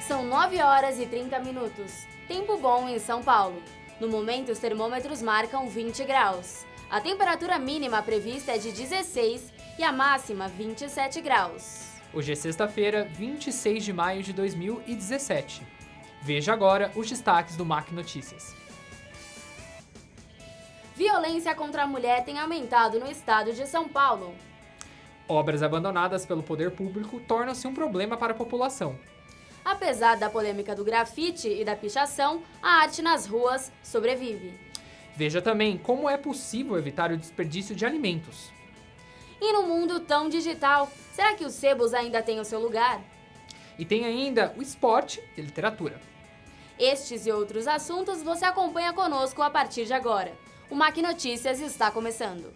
São 9 horas e 30 minutos. Tempo bom em São Paulo. No momento, os termômetros marcam 20 graus. A temperatura mínima prevista é de 16 e a máxima 27 graus. Hoje é sexta-feira, 26 de maio de 2017. Veja agora os destaques do MAC Notícias. Violência contra a mulher tem aumentado no estado de São Paulo. Obras abandonadas pelo poder público tornam-se um problema para a população. Apesar da polêmica do grafite e da pichação, a arte nas ruas sobrevive. Veja também como é possível evitar o desperdício de alimentos. E no mundo tão digital, será que os sebos ainda têm o seu lugar? E tem ainda o esporte e literatura. Estes e outros assuntos você acompanha conosco a partir de agora. O MAC Notícias está começando.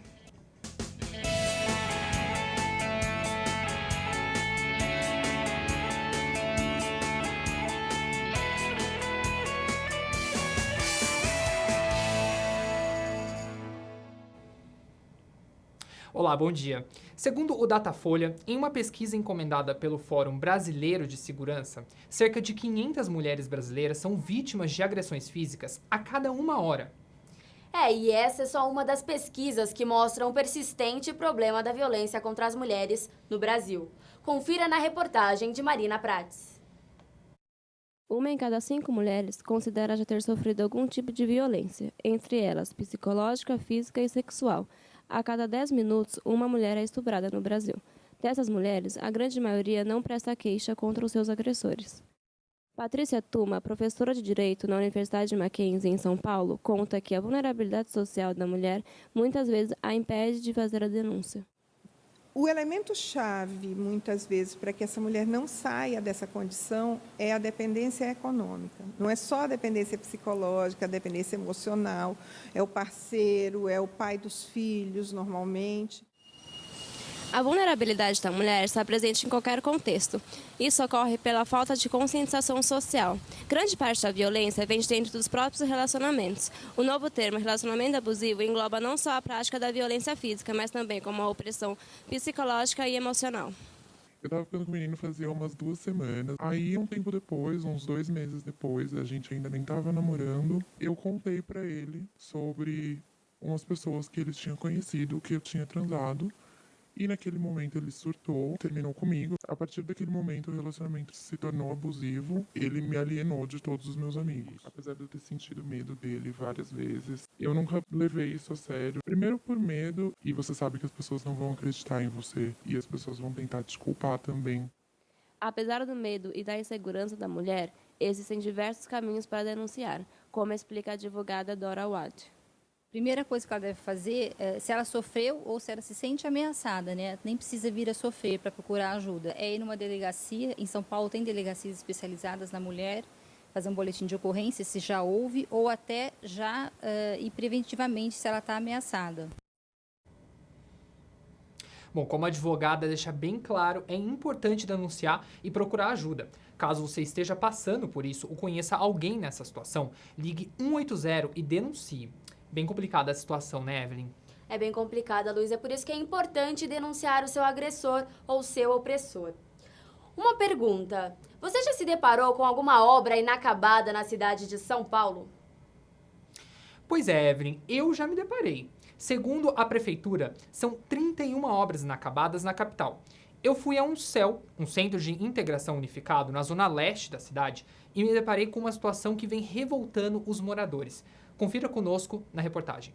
Olá, bom dia. Segundo o Datafolha, em uma pesquisa encomendada pelo Fórum Brasileiro de Segurança, cerca de 500 mulheres brasileiras são vítimas de agressões físicas a cada uma hora. E essa é só uma das pesquisas que mostram o persistente problema da violência contra as mulheres no Brasil. Confira na reportagem de Marina Prates. 1 em cada 5 mulheres considera já ter sofrido algum tipo de violência, entre elas psicológica, física e sexual. A cada 10 minutos, uma mulher é estuprada no Brasil. Dessas mulheres, a grande maioria não presta queixa contra os seus agressores. Patrícia Tuma, professora de Direito na Universidade de Mackenzie, em São Paulo, conta que a vulnerabilidade social da mulher muitas vezes a impede de fazer a denúncia. O elemento-chave, muitas vezes, para que essa mulher não saia dessa condição é a dependência econômica. Não é só a dependência psicológica, a dependência emocional, é o parceiro, é o pai dos filhos, normalmente. A vulnerabilidade da mulher está presente em qualquer contexto. Isso ocorre pela falta de conscientização social. Grande parte da violência vem de dentro dos próprios relacionamentos. O novo termo relacionamento abusivo engloba não só a prática da violência física, mas também como a opressão psicológica e emocional. Eu tava ficando com o menino fazia umas 2 semanas. Aí, um tempo depois, uns 2 meses depois, a gente ainda nem tava namorando, eu contei pra ele sobre umas pessoas que ele tinha conhecido, que eu tinha transado. E naquele momento ele surtou, terminou comigo. A partir daquele momento o relacionamento se tornou abusivo. Ele me alienou de todos os meus amigos. Apesar de eu ter sentido medo dele várias vezes, eu nunca levei isso a sério. Primeiro por medo, e você sabe que as pessoas não vão acreditar em você. E as pessoas vão tentar te culpar também. Apesar do medo e da insegurança da mulher, existem diversos caminhos para denunciar, como explica a advogada Dora Watt. Primeira coisa que ela deve fazer, se ela sofreu ou se ela se sente ameaçada, né? Nem precisa vir a sofrer para procurar ajuda. É ir numa delegacia, em São Paulo tem delegacias especializadas na mulher, fazer um boletim de ocorrência se já houve, ou até já ir preventivamente se ela está ameaçada. Bom, como a advogada deixa bem claro, é importante denunciar e procurar ajuda. Caso você esteja passando por isso ou conheça alguém nessa situação, ligue 180 e denuncie. Bem complicada a situação, né, Evelyn? É bem complicada, Luiz. É por isso que é importante denunciar o seu agressor ou seu opressor. Uma pergunta. Você já se deparou com alguma obra inacabada na cidade de São Paulo? Pois é, Evelyn, eu já me deparei. Segundo a prefeitura, são 31 obras inacabadas na capital. Eu fui a um CEL, um Centro de Integração Unificado, na zona leste da cidade, e me deparei com uma situação que vem revoltando os moradores. Confira conosco na reportagem.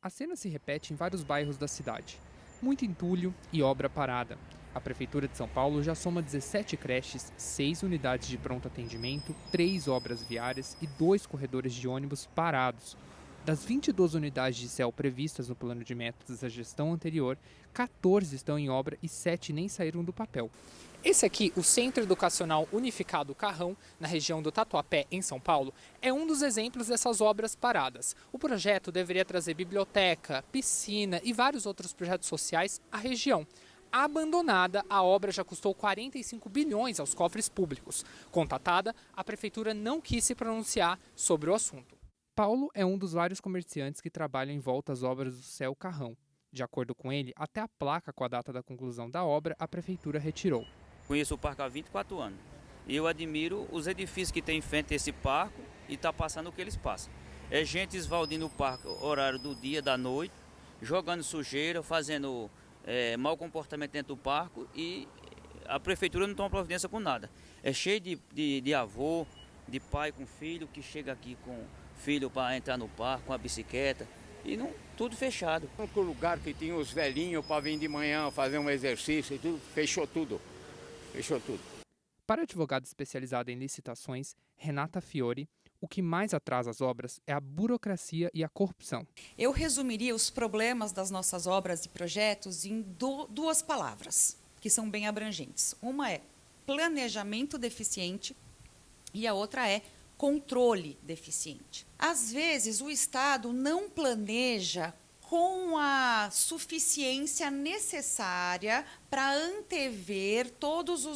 A cena se repete em vários bairros da cidade. Muito entulho e obra parada. A Prefeitura de São Paulo já soma 17 creches, 6 unidades de pronto atendimento, 3 obras viárias e 2 corredores de ônibus parados. Das 22 unidades de CEL previstas no plano de metas da gestão anterior, 14 estão em obra e 7 nem saíram do papel. Esse aqui, o Centro Educacional Unificado Carrão, na região do Tatuapé, em São Paulo, é um dos exemplos dessas obras paradas. O projeto deveria trazer biblioteca, piscina e vários outros projetos sociais à região. Abandonada, a obra já custou 45 bilhões aos cofres públicos. Contatada, a prefeitura não quis se pronunciar sobre o assunto. Paulo é um dos vários comerciantes que trabalham em volta às obras do CEL Carrão. De acordo com ele, até a placa com a data da conclusão da obra, a prefeitura retirou. Conheço o parque há 24 anos E eu admiro os edifícios que tem em frente a esse parque e está passando o que eles passam. É gente esvaldindo o parque, horário do dia, da noite, jogando sujeira, fazendo mau comportamento dentro do parque e a prefeitura não toma providência com nada. É cheio de avô, de pai com filho, que chega aqui com filho para entrar no parque, com a bicicleta, e não, tudo fechado. O lugar que tinha os velhinhos para vir de manhã fazer um exercício e tudo, fechou tudo. Fechou tudo. Para a advogada especializada em licitações, Renata Fiore, o que mais atrasa as obras é a burocracia e a corrupção. Eu resumiria os problemas das nossas obras e projetos em duas palavras, que são bem abrangentes. Uma é planejamento deficiente e a outra é controle deficiente. Às vezes, o Estado não planeja com a suficiência necessária para antever todas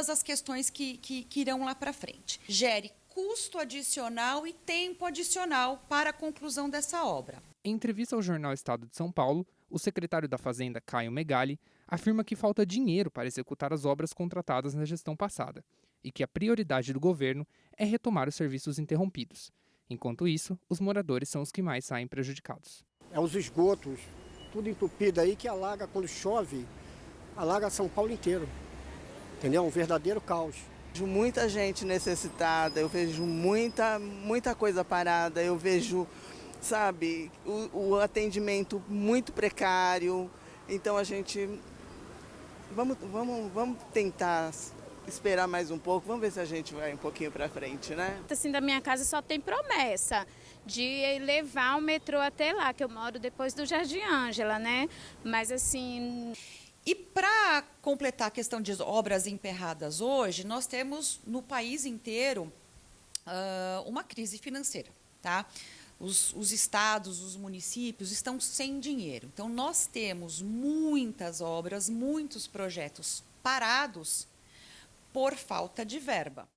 as questões que irão lá para frente. Gere custo adicional e tempo adicional para a conclusão dessa obra. Em entrevista ao jornal Estado de São Paulo, o secretário da Fazenda, Caio Megali, afirma que falta dinheiro para executar as obras contratadas na gestão passada e que a prioridade do governo é retomar os serviços interrompidos. Enquanto isso, os moradores são os que mais saem prejudicados. É os esgotos, tudo entupido aí que alaga, quando chove, alaga São Paulo inteiro. Entendeu? Um verdadeiro caos. Vejo muita gente necessitada, eu vejo muita coisa parada, eu vejo, sabe, o atendimento muito precário. Então a gente, vamos tentar esperar mais um pouco, vamos ver se a gente vai um pouquinho para frente, né? Assim, da minha casa só tem promessa de levar o metrô até lá, que eu moro depois do Jardim Ângela, né? Mas assim... E para completar a questão de obras emperradas hoje, nós temos no país inteiro uma crise financeira, tá? Os estados, os municípios estão sem dinheiro. Então, nós temos muitas obras, muitos projetos parados por falta de verba.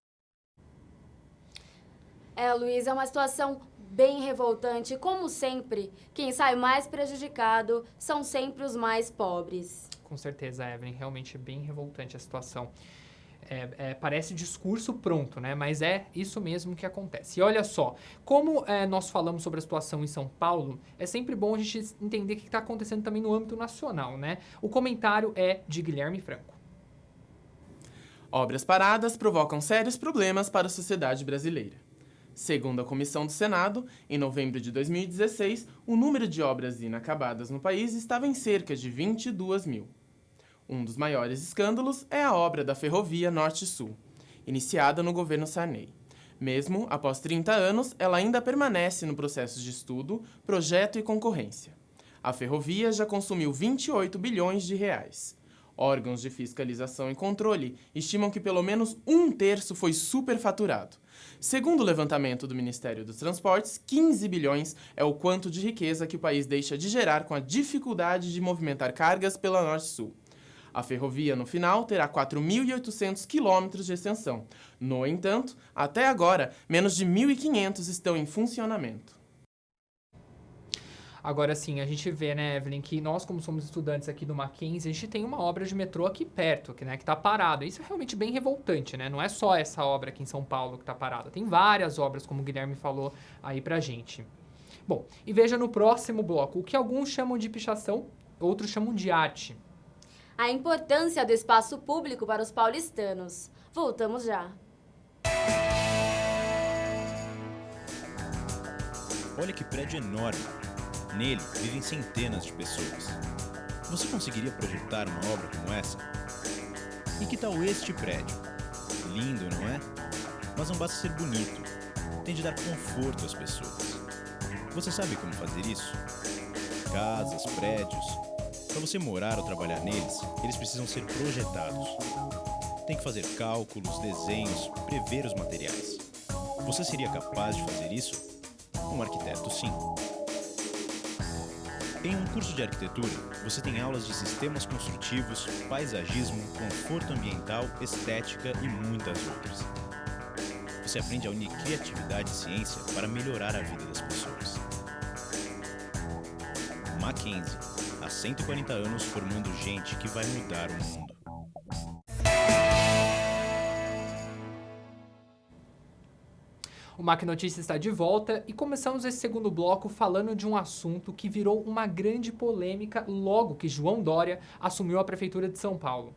Luiz, é uma situação bem revoltante. Como sempre, quem sai mais prejudicado são sempre os mais pobres. Com certeza, Evelyn, realmente é bem revoltante a situação. Parece discurso pronto, né? Mas é isso mesmo que acontece. E olha só, como nós falamos sobre a situação em São Paulo, é sempre bom a gente entender o que está acontecendo também no âmbito nacional, né? O comentário é de Guilherme Franco. Obras paradas provocam sérios problemas para a sociedade brasileira. Segundo a Comissão do Senado, em novembro de 2016, o número de obras inacabadas no país estava em cerca de 22 mil. Um dos maiores escândalos é a obra da Ferrovia Norte-Sul, iniciada no governo Sarney. Mesmo após 30 anos, ela ainda permanece no processo de estudo, projeto e concorrência. A ferrovia já consumiu 28 bilhões de reais. Órgãos de fiscalização e controle estimam que pelo menos 1/3 foi superfaturado. Segundo o levantamento do Ministério dos Transportes, 15 bilhões é o quanto de riqueza que o país deixa de gerar com a dificuldade de movimentar cargas pela Norte-Sul. A ferrovia, no final, terá 4.800 quilômetros de extensão. No entanto, até agora, menos de 1.500 estão em funcionamento. Agora sim, a gente vê, né, Evelyn, que nós, como somos estudantes aqui do Mackenzie, a gente tem uma obra de metrô aqui perto, que está parado. Isso é realmente bem revoltante, né? Não é só essa obra aqui em São Paulo que está parada. Tem várias obras, como o Guilherme falou aí pra gente. Bom, e veja no próximo bloco, o que alguns chamam de pichação, outros chamam de arte. A importância do espaço público para os paulistanos. Voltamos já. Olha que prédio enorme. Nele vivem centenas de pessoas. Você conseguiria projetar uma obra como essa? E que tal este prédio? Lindo, não é? Mas não basta ser bonito. Tem de dar conforto às pessoas. Você sabe como fazer isso? Casas, prédios. Para você morar ou trabalhar neles, eles precisam ser projetados. Tem que fazer cálculos, desenhos, prever os materiais. Você seria capaz de fazer isso? Um arquiteto, sim. Em um curso de arquitetura, você tem aulas de sistemas construtivos, paisagismo, conforto ambiental, estética e muitas outras. Você aprende a unir criatividade e ciência para melhorar a vida das pessoas. Mackenzie, há 140 anos formando gente que vai mudar o mundo. O Mac Notícias está de volta e começamos esse segundo bloco falando de um assunto que virou uma grande polêmica logo que João Dória assumiu a Prefeitura de São Paulo.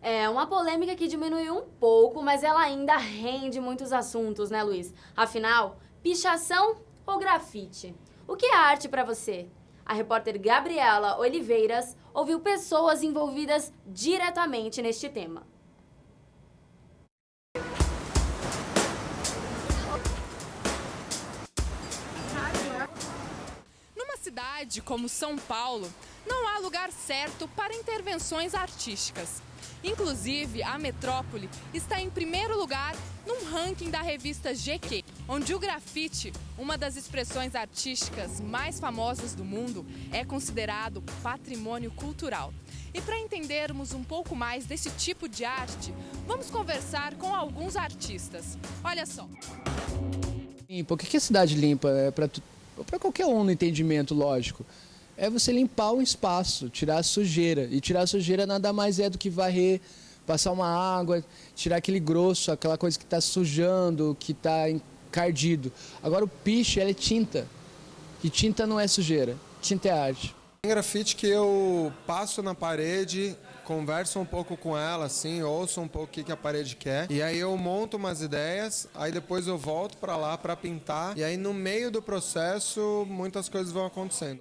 É uma polêmica que diminuiu um pouco, mas ela ainda rende muitos assuntos, né, Luiz? Afinal, pichação ou grafite? O que é arte para você? A repórter Gabriela Oliveiras ouviu pessoas envolvidas diretamente neste tema. Numa cidade como São Paulo, não há lugar certo para intervenções artísticas. Inclusive, a metrópole está em primeiro lugar num ranking da revista GQ, onde o grafite, uma das expressões artísticas mais famosas do mundo, é considerado patrimônio cultural. E para entendermos um pouco mais desse tipo de arte, vamos conversar com alguns artistas. Olha só. Limpa. O que é cidade limpa? É para qualquer um no entendimento, lógico. É você limpar o espaço, tirar a sujeira. E tirar a sujeira nada mais é do que varrer, passar uma água, tirar aquele grosso, aquela coisa que está sujando, que está encardido. Agora o piche, ela é tinta. E tinta não é sujeira, tinta é arte. Tem grafite que eu passo na parede, converso um pouco com ela, assim, ouço um pouco o que a parede quer. E aí eu monto umas ideias, aí depois eu volto para lá para pintar. E aí no meio do processo, muitas coisas vão acontecendo.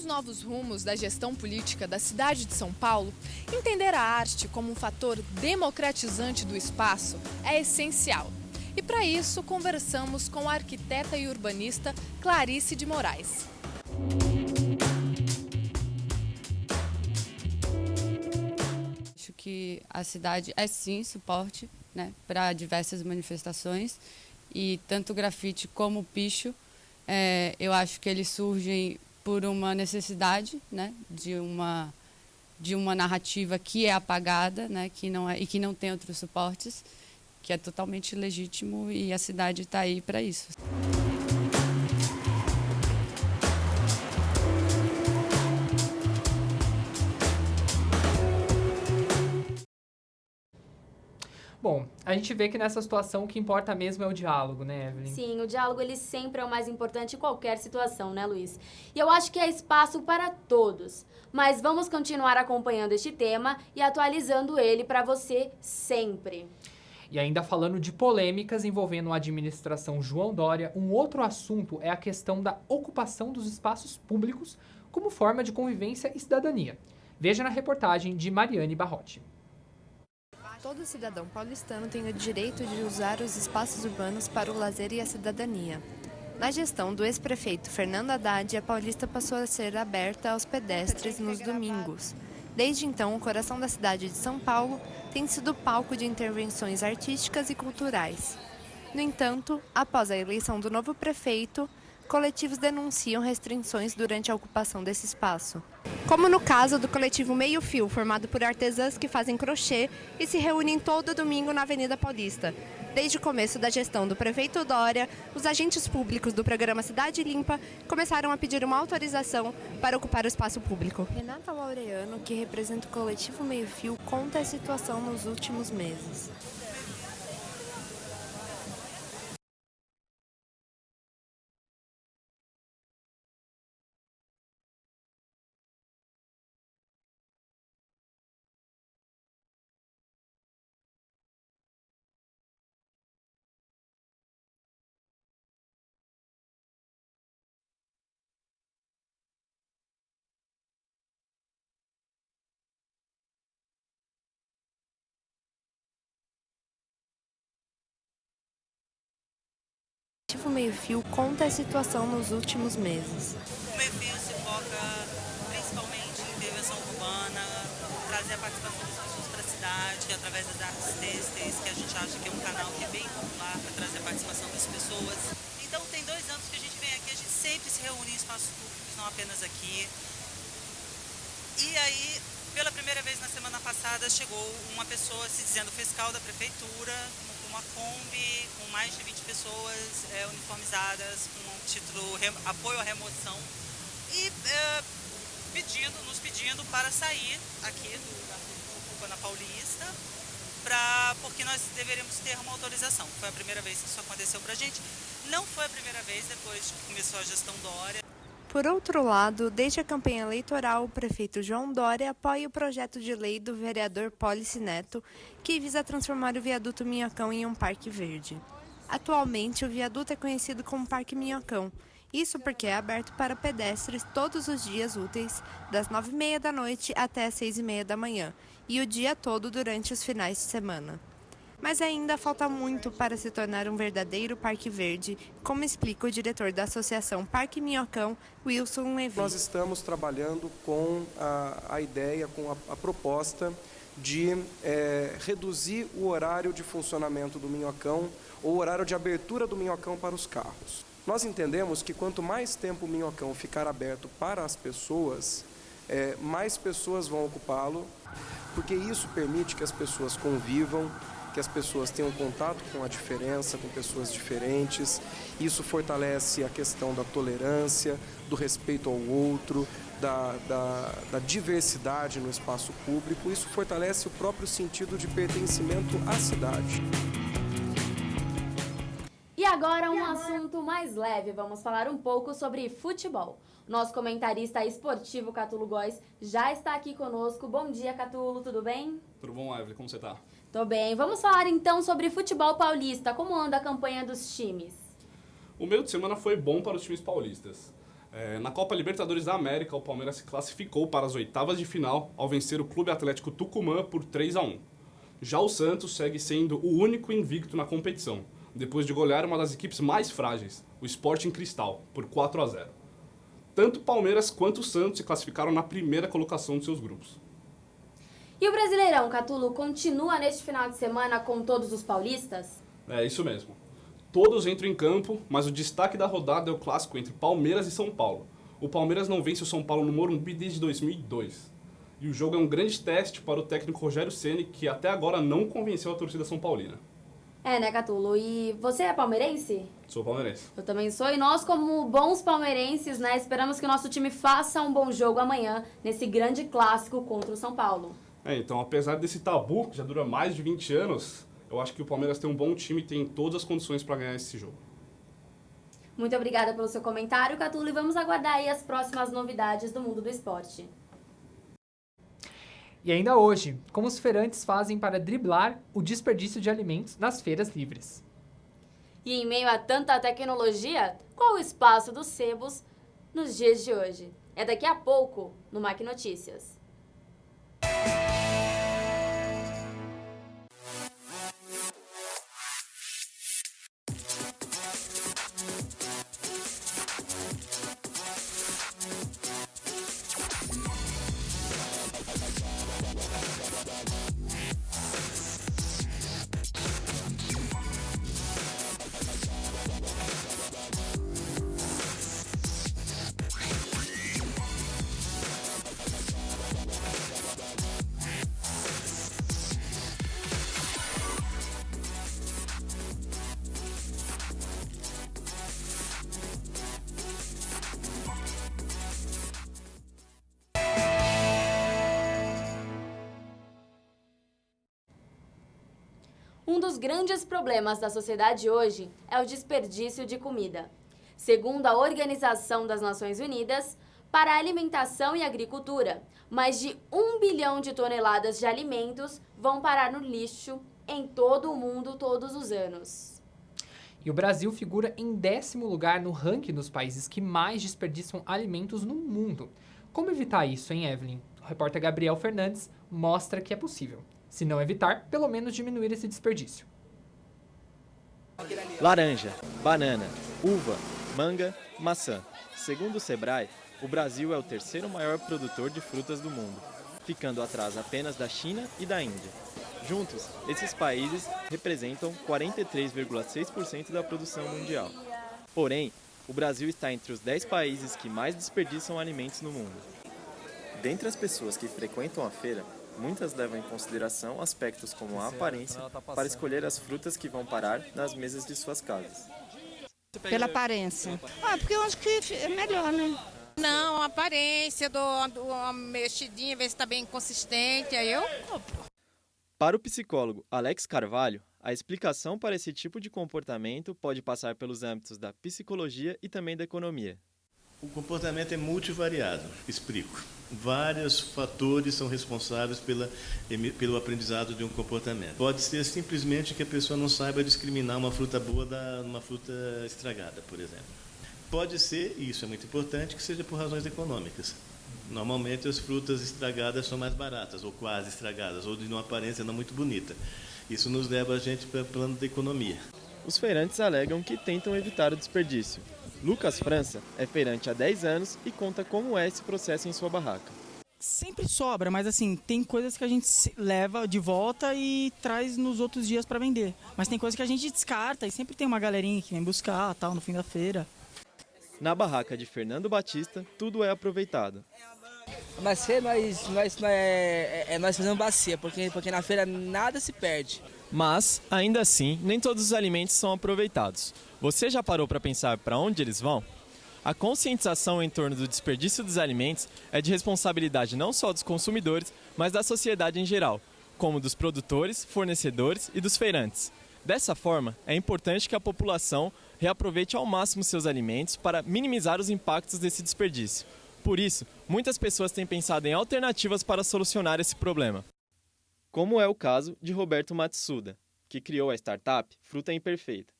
Novos rumos da gestão política da cidade de São Paulo, entender a arte como um fator democratizante do espaço é essencial. E para isso, conversamos com a arquiteta e urbanista Clarice de Moraes. Acho que a cidade é sim suporte, né, para diversas manifestações, e tanto o grafite como o picho, eu acho que eles surgem por uma necessidade, né, de uma narrativa que é apagada, né, que não tem outros suportes, que é totalmente legítimo, e a cidade está aí para isso. Bom, a gente vê que nessa situação o que importa mesmo é o diálogo, né, Evelyn? Sim, o diálogo ele sempre é o mais importante em qualquer situação, né, Luiz? E eu acho que há espaço para todos. Mas vamos continuar acompanhando este tema e atualizando ele para você sempre. E ainda falando de polêmicas envolvendo a administração João Dória, um outro assunto é a questão da ocupação dos espaços públicos como forma de convivência e cidadania. Veja na reportagem de Mariane Barrotti. Todo cidadão paulistano tem o direito de usar os espaços urbanos para o lazer e a cidadania. Na gestão do ex-prefeito Fernando Haddad, a Paulista passou a ser aberta aos pedestres nos domingos. Desde então, o coração da cidade de São Paulo tem sido palco de intervenções artísticas e culturais. No entanto, após a eleição do novo prefeito, coletivos denunciam restrições durante a ocupação desse espaço. Como no caso do coletivo Meio Fio, formado por artesãs que fazem crochê e se reúnem todo domingo na Avenida Paulista. Desde o começo da gestão do prefeito Dória, os agentes públicos do programa Cidade Limpa começaram a pedir uma autorização para ocupar o espaço público. Renata Laureano, que representa o coletivo Meio Fio, conta a situação nos últimos meses. O Meio Fio conta a situação nos últimos meses. O Meio Fio se foca principalmente em intervenção urbana, trazer a participação das pessoas para a cidade, através das artes têxteis, que a gente acha que é um canal que é bem popular para trazer a participação das pessoas. Então tem 2 anos que a gente vem aqui, a gente sempre se reúne em espaços públicos, não apenas aqui. E aí, pela primeira vez na semana passada, chegou uma pessoa se dizendo fiscal da prefeitura, uma Kombi com mais de 20 pessoas uniformizadas, com o título Apoio à Remoção, e nos pedindo para sair aqui da Ocupa na Paulista porque nós deveríamos ter uma autorização. Foi a primeira vez que isso aconteceu para a gente. Não foi a primeira vez depois que começou a gestão Dória. Por outro lado, desde a campanha eleitoral, o prefeito João Dória apoia o projeto de lei do vereador Pólice Neto, que visa transformar o viaduto Minhocão em um parque verde. Atualmente, o viaduto é conhecido como Parque Minhocão. Isso porque é aberto para pedestres todos os dias úteis, das 9h30 da noite até as 6h30 da manhã, e o dia todo durante os finais de semana. Mas ainda falta muito para se tornar um verdadeiro parque verde, como explica o diretor da Associação Parque Minhocão, Wilson Levi. Nós estamos trabalhando com a ideia, com a proposta de reduzir o horário de funcionamento do Minhocão, ou o horário de abertura do Minhocão para os carros. Nós entendemos que quanto mais tempo o Minhocão ficar aberto para as pessoas, mais pessoas vão ocupá-lo, porque isso permite que as pessoas convivam, que as pessoas tenham contato com a diferença, com pessoas diferentes. Isso fortalece a questão da tolerância, do respeito ao outro, da diversidade no espaço público. Isso fortalece o próprio sentido de pertencimento à cidade. E agora um assunto mais leve, vamos falar um pouco sobre futebol. Nosso comentarista esportivo, Catulo Góes, já está aqui conosco. Bom dia, Catulo, tudo bem? Tudo bom, Evelyn? Como você tá? Tô bem. Vamos falar então sobre futebol paulista. Como anda a campanha dos times? O meio de semana foi bom para os times paulistas. Na Copa Libertadores da América, o Palmeiras se classificou para as oitavas de final ao vencer o Clube Atlético Tucumã por 3-1. Já o Santos segue sendo o único invicto na competição, depois de golear uma das equipes mais frágeis, o Sporting Cristal, por 4-0. Tanto o Palmeiras quanto o Santos se classificaram na primeira colocação de seus grupos. E o Brasileirão, Catulo, continua neste final de semana com todos os paulistas? É isso mesmo. Todos entram em campo, mas o destaque da rodada é o clássico entre Palmeiras e São Paulo. O Palmeiras não vence o São Paulo no Morumbi desde 2002. E o jogo é um grande teste para o técnico Rogério Ceni, que até agora não convenceu a torcida são paulina. Né, Catulo? E você é palmeirense? Sou palmeirense. Eu também sou, e nós, como bons palmeirenses, né, esperamos que o nosso time faça um bom jogo amanhã, nesse grande clássico contra o São Paulo. Então, apesar desse tabu, que já dura mais de 20 anos, eu acho que o Palmeiras tem um bom time e tem todas as condições para ganhar esse jogo. Muito obrigada pelo seu comentário, Catulo, e vamos aguardar aí as próximas novidades do mundo do esporte. E ainda hoje, como os feirantes fazem para driblar o desperdício de alimentos nas feiras livres. E em meio a tanta tecnologia, qual o espaço dos sebos nos dias de hoje? É daqui a pouco, no Mac Notícias. Um dos grandes problemas da sociedade hoje é o desperdício de comida. Segundo a Organização das Nações Unidas, para a alimentação e agricultura, mais de 1 bilhão de toneladas de alimentos vão parar no lixo em todo o mundo todos os anos. E o Brasil figura em 10º lugar no ranking dos países que mais desperdiçam alimentos no mundo. Como evitar isso, hein, Evelyn? O repórter Gabriel Fernandes mostra que é possível. Se não evitar, pelo menos diminuir esse desperdício. Laranja, banana, uva, manga, maçã. Segundo o Sebrae, o Brasil é o terceiro maior produtor de frutas do mundo, ficando atrás apenas da China e da Índia. Juntos, esses países representam 43,6% da produção mundial. Porém, o Brasil está entre os 10 países que mais desperdiçam alimentos no mundo. Dentre as pessoas que frequentam a feira, muitas levam em consideração aspectos como a aparência para escolher as frutas que vão parar nas mesas de suas casas. Pela aparência. Porque eu acho que é melhor, né? Não, a aparência, uma mexidinha, ver se está bem consistente, aí eu compro. Para o psicólogo Alex Carvalho, a explicação para esse tipo de comportamento pode passar pelos âmbitos da psicologia e também da economia. O comportamento é multivariado. Explico. Vários fatores são responsáveis pelo aprendizado de um comportamento. Pode ser simplesmente que a pessoa não saiba discriminar uma fruta boa de uma fruta estragada, por exemplo. Pode ser, e isso é muito importante, que seja por razões econômicas. Normalmente as frutas estragadas são mais baratas, ou quase estragadas, ou de uma aparência não muito bonita. Isso nos leva a gente para o plano da economia. Os feirantes alegam que tentam evitar o desperdício. Lucas França é feirante há 10 anos e conta como é esse processo em sua barraca. Sempre sobra, mas assim, tem coisas que a gente leva de volta e traz nos outros dias para vender. Mas tem coisas que a gente descarta e sempre tem uma galerinha que vem buscar, tal, no fim da feira. Na barraca de Fernando Batista, tudo é aproveitado. Mas feira nós fazemos bacia, porque na feira nada se perde. Mas, ainda assim, nem todos os alimentos são aproveitados. Você já parou para pensar para onde eles vão? A conscientização em torno do desperdício dos alimentos é de responsabilidade não só dos consumidores, mas da sociedade em geral, como dos produtores, fornecedores e dos feirantes. Dessa forma, é importante que a população reaproveite ao máximo seus alimentos para minimizar os impactos desse desperdício. Por isso, muitas pessoas têm pensado em alternativas para solucionar esse problema. Como é o caso de Roberto Matsuda, que criou a startup Fruta Imperfeita.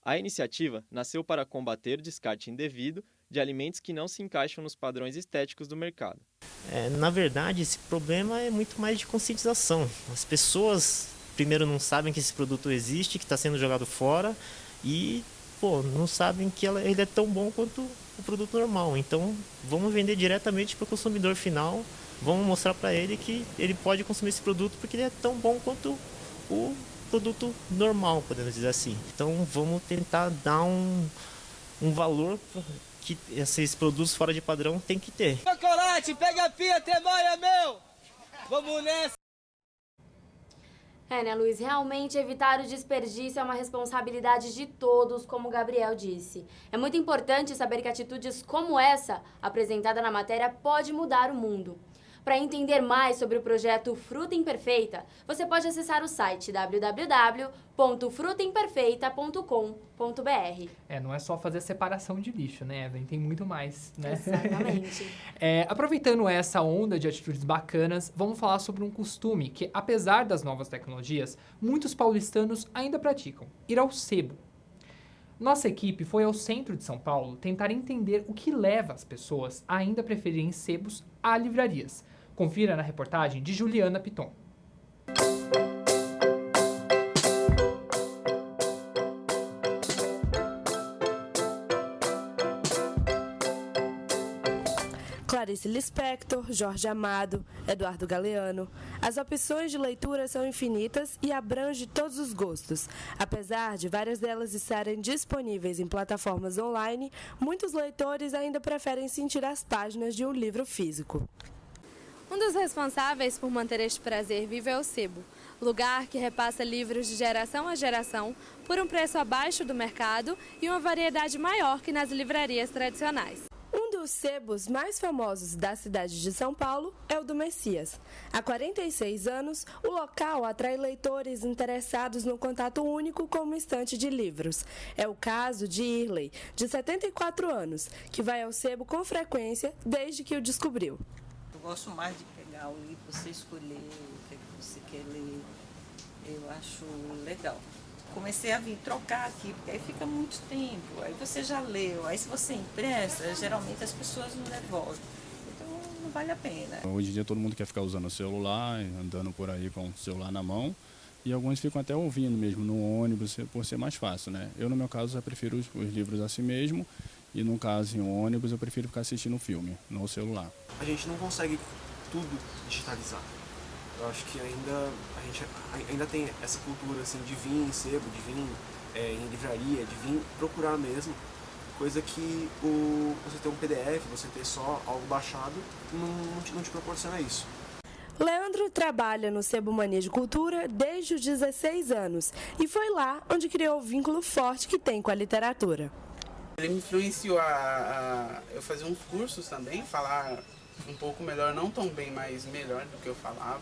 A iniciativa nasceu para combater o descarte indevido de alimentos que não se encaixam nos padrões estéticos do mercado. Na verdade, esse problema é muito mais de conscientização. As pessoas, primeiro, não sabem que esse produto existe, que está sendo jogado fora e não sabem que ele é tão bom quanto o produto normal. Então, vamos vender diretamente para o consumidor final, vamos mostrar para ele que ele pode consumir esse produto porque ele é tão bom quanto o produto normal, podemos dizer assim. Então, vamos tentar dar um valor que esses produtos fora de padrão tem que ter. Chocolate, pega a pia, Temoia, meu! Vamos nessa! Né, Luiz? Realmente evitar o desperdício é uma responsabilidade de todos, como o Gabriel disse. É muito importante saber que atitudes como essa, apresentada na matéria, pode mudar o mundo. Para entender mais sobre o projeto Fruta Imperfeita, você pode acessar o site www.frutaimperfeita.com.br. Não é só fazer separação de lixo, né, Evelyn? Tem muito mais, né? Exatamente. Aproveitando essa onda de atitudes bacanas, vamos falar sobre um costume que, apesar das novas tecnologias, muitos paulistanos ainda praticam: ir ao sebo. Nossa equipe foi ao centro de São Paulo tentar entender o que leva as pessoas a ainda preferirem sebos a livrarias. Confira na reportagem de Juliana Piton. Clarice Lispector, Jorge Amado, Eduardo Galeano. As opções de leitura são infinitas e abrangem todos os gostos. Apesar de várias delas estarem disponíveis em plataformas online, muitos leitores ainda preferem sentir as páginas de um livro físico. Um dos responsáveis por manter este prazer vivo é o sebo, lugar que repassa livros de geração a geração por um preço abaixo do mercado e uma variedade maior que nas livrarias tradicionais. Um dos sebos mais famosos da cidade de São Paulo é o do Messias. Há 46 anos, o local atrai leitores interessados no contato único com uma estante de livros. É o caso de Irley, de 74 anos, que vai ao sebo com frequência desde que o descobriu. Eu gosto mais de pegar o livro, você escolher o que você quer ler. Eu acho legal. Comecei a vir trocar aqui, porque aí fica muito tempo, aí você já leu, aí se você empresta, geralmente as pessoas não devolvem, então não vale a pena. Hoje em dia todo mundo quer ficar usando o celular, andando por aí com o celular na mão, e alguns ficam até ouvindo mesmo no ônibus, por ser mais fácil, né? Eu, no meu caso, já prefiro os livros assim mesmo, e no caso em ônibus eu prefiro ficar assistindo o filme no celular. A gente não consegue tudo digitalizar. Eu acho que a gente ainda tem essa cultura assim, de vir em sebo, de vir em livraria, de vir procurar mesmo, coisa que você ter um PDF, você ter só algo baixado, não te proporciona isso. Leandro trabalha no Sebo Mania de Cultura desde os 16 anos e foi lá onde criou o vínculo forte que tem com a literatura. Ele me influenciou a eu fazer uns cursos também, falar um pouco melhor, não tão bem, mas melhor do que eu falava.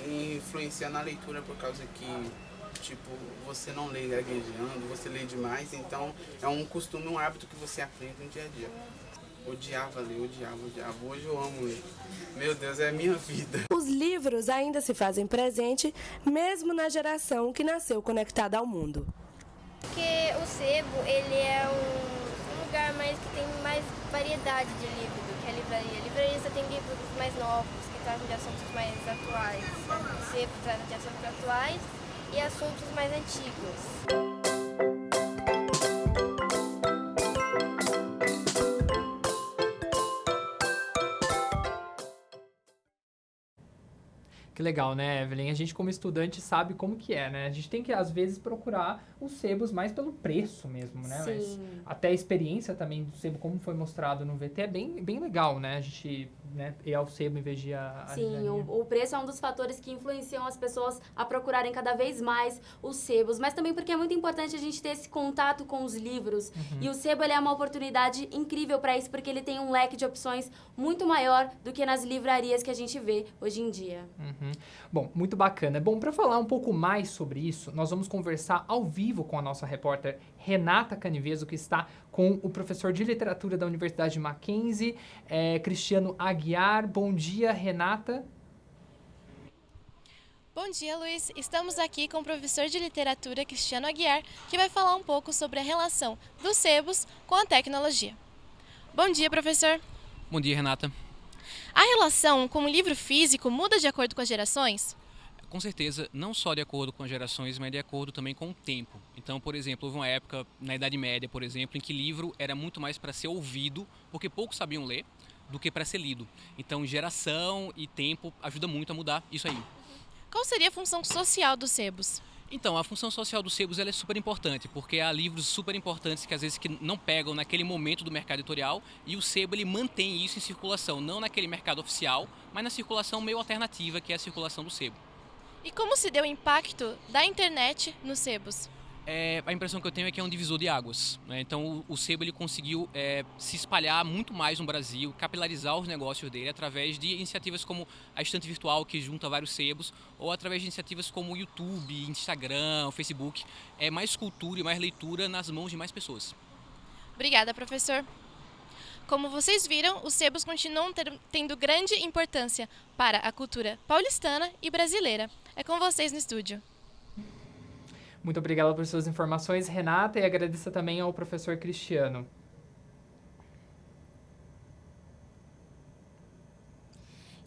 influencia na leitura por causa que, tipo, você não lê gaguejando, você lê demais, então é um costume, um hábito que você aprende no dia a dia. Odiava ler, odiava. Hoje eu amo ler. Meu Deus, é a minha vida. Os livros ainda se fazem presente, mesmo na geração que nasceu conectada ao mundo. Porque o sebo, ele é um lugar mais que tem mais variedade de livro do que a livraria. A livraria você tem livros mais novos, que tratam de assuntos mais atuais. O sebo trata de assuntos atuais e assuntos mais antigos. Que legal, né, Evelyn? A gente, como estudante, sabe como que é, né? A gente tem que, às vezes, procurar os sebos mais pelo preço mesmo, né? Sim. Mas até a experiência também do sebo, como foi mostrado no VT, é bem legal, né? A gente ir ao sebo em vez de a Sim, livraria. o preço é um dos fatores que influenciam as pessoas a procurarem cada vez mais os sebos, mas também porque é muito importante a gente ter esse contato com os livros. E o sebo, ele é uma oportunidade incrível para isso, porque ele tem um leque de opções muito maior do que nas livrarias que a gente vê hoje em dia. Bom, muito bacana. Bom, para falar um pouco mais sobre isso, nós vamos conversar ao vivo com a nossa repórter Renata Canivezo, que está com o professor de literatura da Universidade Mackenzie, Cristiano Aguiar. Bom dia, Renata. Bom dia, Luiz. Estamos aqui com o professor de literatura Cristiano Aguiar, que vai falar um pouco sobre a relação dos sebos com a tecnologia. Bom dia, professor. Bom dia, Renata. A relação com o livro físico muda de acordo com as gerações? Com certeza, não só de acordo com as gerações, mas de acordo também com o tempo. Então, por exemplo, houve uma época, na Idade Média, por exemplo, em que livro era muito mais para ser ouvido, porque poucos sabiam ler, do que para ser lido. Então, geração e tempo ajuda muito a mudar isso aí. Qual seria a função social dos sebos? Então, a função social dos sebos ela é super importante, porque há livros super importantes que às vezes que não pegam naquele momento do mercado editorial, e o sebo ele mantém isso em circulação, não naquele mercado oficial, mas na circulação meio alternativa, que é a circulação do sebo. E como se deu o impacto da internet nos sebos? A impressão que eu tenho é que é um divisor de águas, né? Então o sebo ele conseguiu se espalhar muito mais no Brasil, capilarizar os negócios dele através de iniciativas como a estante virtual, que junta vários sebos, ou através de iniciativas como o YouTube, Instagram, Facebook. É mais cultura e mais leitura nas mãos de mais pessoas. Obrigada, professor. Como vocês viram, os sebos continuam tendo grande importância para a cultura paulistana e brasileira. É com vocês no estúdio. Muito obrigado por suas informações, Renata, e agradeço também ao professor Cristiano.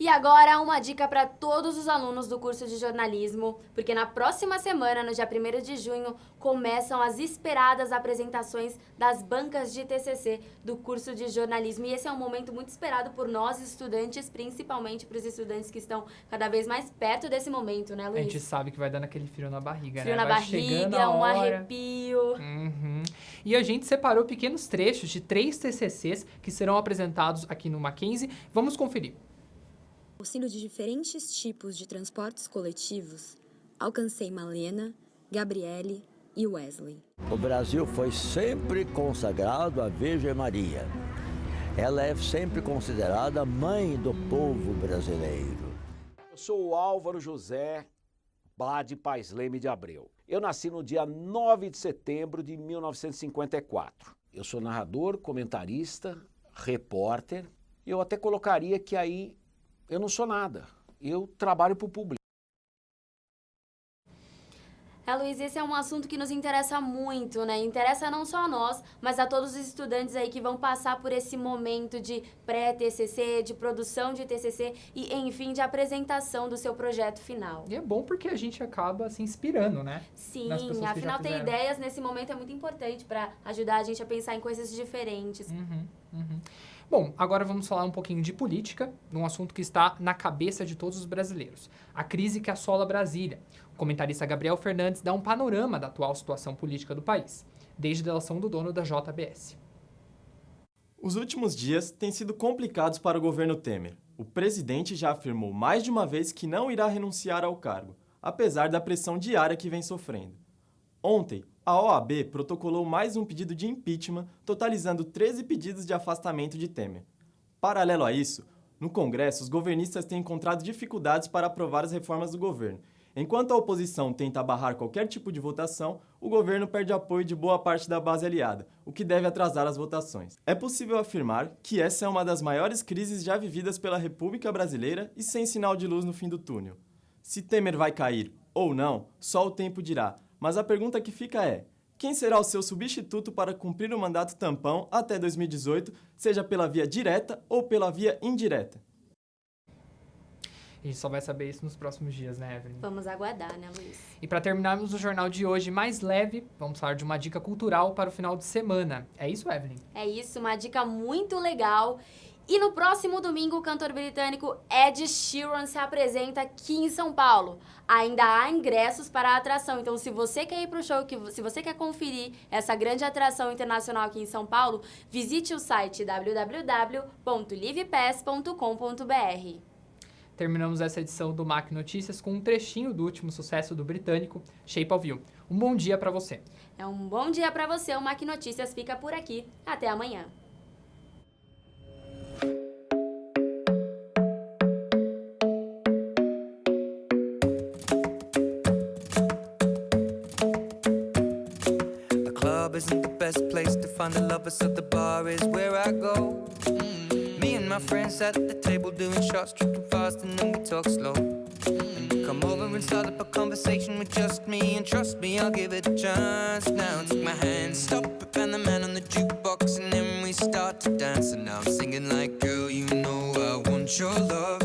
E agora, uma dica para todos os alunos do curso de jornalismo, porque na próxima semana, no dia 1º de junho, começam as esperadas apresentações das bancas de TCC do curso de jornalismo. E esse é um momento muito esperado por nós, estudantes, principalmente para os estudantes que estão cada vez mais perto desse momento, né, Luiz? A gente sabe que vai dando aquele frio na barriga, frio né? na barriga, um arrepio. E a gente separou pequenos trechos de 3 TCCs que serão apresentados aqui no Mackenzie. Vamos conferir. Auxílio de diferentes tipos de transportes coletivos, alcancei Malena, Gabriele e Wesley. O Brasil foi sempre consagrado à Virgem Maria. Ela é sempre considerada mãe do povo brasileiro. Eu sou o Álvaro José Bade Pais Leme de Abreu. Eu nasci no dia 9 de setembro de 1954. Eu sou narrador, comentarista, repórter. Eu até colocaria que aí eu não sou nada, eu trabalho para o público. Luiz, esse é um assunto que nos interessa muito, né? Interessa não só a nós, mas a todos os estudantes aí que vão passar por esse momento de pré-TCC, de produção de TCC e, enfim, de apresentação do seu projeto final. E é bom porque a gente acaba se inspirando, né? Sim, afinal ter ideias nesse momento é muito importante para ajudar a gente a pensar em coisas diferentes. Bom, agora vamos falar um pouquinho de política, num assunto que está na cabeça de todos os brasileiros. A crise que assola Brasília. O comentarista Gabriel Fernandes dá um panorama da atual situação política do país, desde a delação do dono da JBS. Os últimos dias têm sido complicados para o governo Temer. O presidente já afirmou mais de uma vez que não irá renunciar ao cargo, apesar da pressão diária que vem sofrendo. Ontem, a OAB protocolou mais um pedido de impeachment, totalizando 13 pedidos de afastamento de Temer. Paralelo a isso, No Congresso, os governistas têm encontrado dificuldades para aprovar as reformas do governo. Enquanto a oposição tenta barrar qualquer tipo de votação, o governo perde apoio de boa parte da base aliada, o que deve atrasar as votações. É possível afirmar que essa é uma das maiores crises já vividas pela República Brasileira e sem sinal de luz no fim do túnel. Se Temer vai cair ou não, só o tempo dirá, mas a pergunta que fica é: quem será o seu substituto para cumprir o mandato tampão até 2018, seja pela via direta ou pela via indireta? A gente só vai saber isso nos próximos dias, né, Evelyn? Vamos aguardar, né, Luiz? E para terminarmos o jornal de hoje mais leve, vamos falar de uma dica cultural para o final de semana. É isso, Evelyn? É isso, uma dica muito legal. E no próximo domingo, o cantor britânico Ed Sheeran se apresenta aqui em São Paulo. Ainda há ingressos para a atração, então se você quer ir para o show, se você quer conferir essa grande atração internacional aqui em São Paulo, visite o site www.livepass.com.br. Terminamos essa edição do MAC Notícias com um trechinho do último sucesso do britânico, Shape of You. Um bom dia para você. É um bom dia para você, o MAC Notícias fica por aqui. Até amanhã. Isn't the best place to find the lovers, so the bar is where I go. Me and my friends at the table doing shots, tripping fast, and then we talk slow. Come over and start up a conversation with just me, and trust me, I'll give it a chance. Now take my hand, stop it, and the man on the jukebox, and then we start to dance. And now I'm singing like, girl, you know I want your love.